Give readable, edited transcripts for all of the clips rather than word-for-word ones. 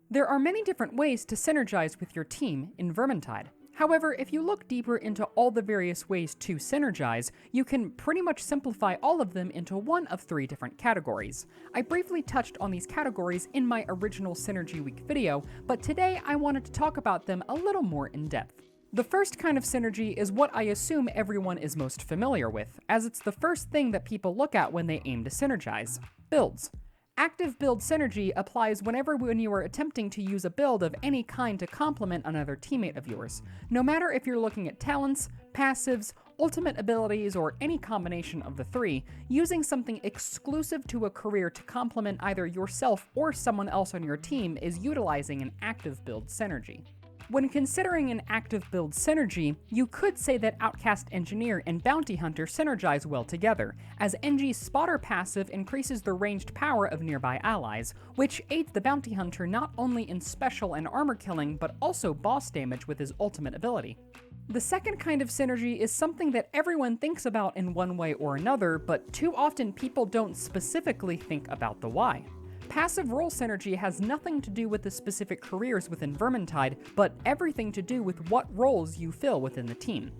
There are many different ways to synergize with your team in Vermintide. However, if you look deeper into all the various ways to synergize, you can pretty much simplify all of them into one of three different categories. I briefly touched on these categories in my original Synergy Week video, but today I wanted to talk about them a little more in depth. The first kind of synergy is what I assume everyone is most familiar with, as it's the first thing that people look at when they aim to synergize: builds. Active build synergy applies when you are attempting to use a build of any kind to complement another teammate of yours, no matter if you're looking at talents, passives, ultimate abilities, or any combination of the three. Using something exclusive to a career to complement either yourself or someone else on your team is utilizing an active build synergy. When considering an active build synergy, you could say that Outcast Engineer and Bounty Hunter synergize well together, as NG's Spotter passive increases the ranged power of nearby allies, which aids the Bounty Hunter not only in special and armor killing, but also boss damage with his ultimate ability. The second kind of synergy is something that everyone thinks about in one way or another, but too often people don't specifically think about the why. Passive role synergy has nothing to do with the specific careers within Vermintide, but everything to do with what roles you fill within the team.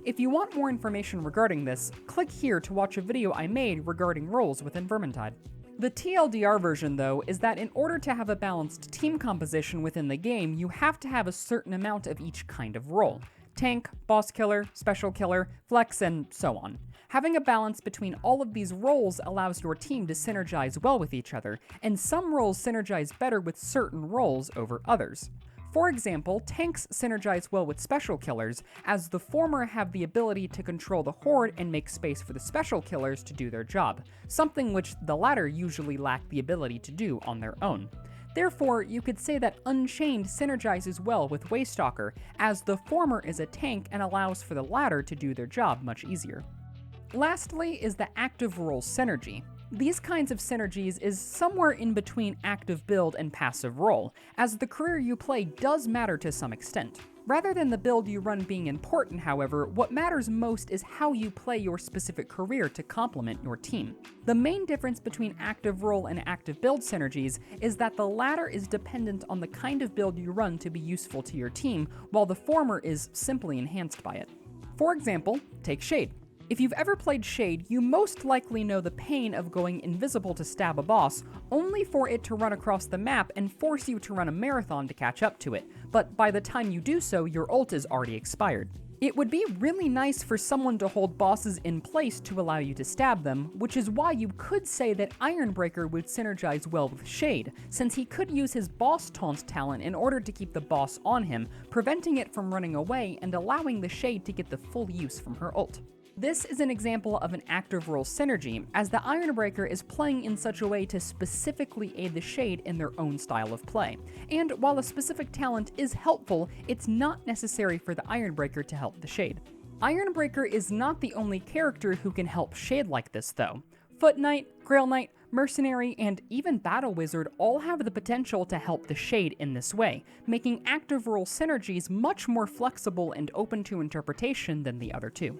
If you want more information regarding this, click here to watch a video I made regarding roles within Vermintide. The TLDR version, though, is that in order to have a balanced team composition within the game, you have to have a certain amount of each kind of role: tank, boss killer, special killer, flex, and so on. Having a balance between all of these roles allows your team to synergize well with each other, and some roles synergize better with certain roles over others. For example, tanks synergize well with special killers, as the former have the ability to control the horde and make space for the special killers to do their job, something which the latter usually lack the ability to do on their own. Therefore, you could say that Unchained synergizes well with Waystalker, as the former is a tank and allows for the latter to do their job much easier. Lastly is the active role synergy. These kinds of synergies is somewhere in between active build and passive role, as the career you play does matter to some extent. Rather than the build you run being important, however, what matters most is how you play your specific career to complement your team. The main difference between active role and active build synergies is that the latter is dependent on the kind of build you run to be useful to your team, while the former is simply enhanced by it. For example, take Shade. If you've ever played Shade, you most likely know the pain of going invisible to stab a boss, only for it to run across the map and force you to run a marathon to catch up to it, but by the time you do so, your ult is already expired. It would be really nice for someone to hold bosses in place to allow you to stab them, which is why you could say that Ironbreaker would synergize well with Shade, since he could use his boss taunt talent in order to keep the boss on him, preventing it from running away and allowing the Shade to get the full use from her ult. This is an example of an active role synergy, as the Ironbreaker is playing in such a way to specifically aid the Shade in their own style of play. And while a specific talent is helpful, it's not necessary for the Ironbreaker to help the Shade. Ironbreaker is not the only character who can help Shade like this, though. Foot Knight, Grail Knight, Mercenary, and even Battle Wizard all have the potential to help the Shade in this way, making active role synergies much more flexible and open to interpretation than the other two.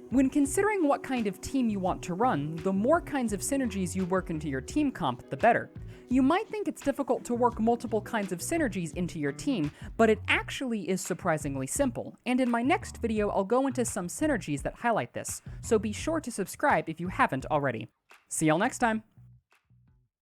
When considering what kind of team you want to run, the more kinds of synergies you work into your team comp, the better. You might think it's difficult to work multiple kinds of synergies into your team, but it actually is surprisingly simple, and in my next video I'll go into some synergies that highlight this, so be sure to subscribe if you haven't already. See y'all next time!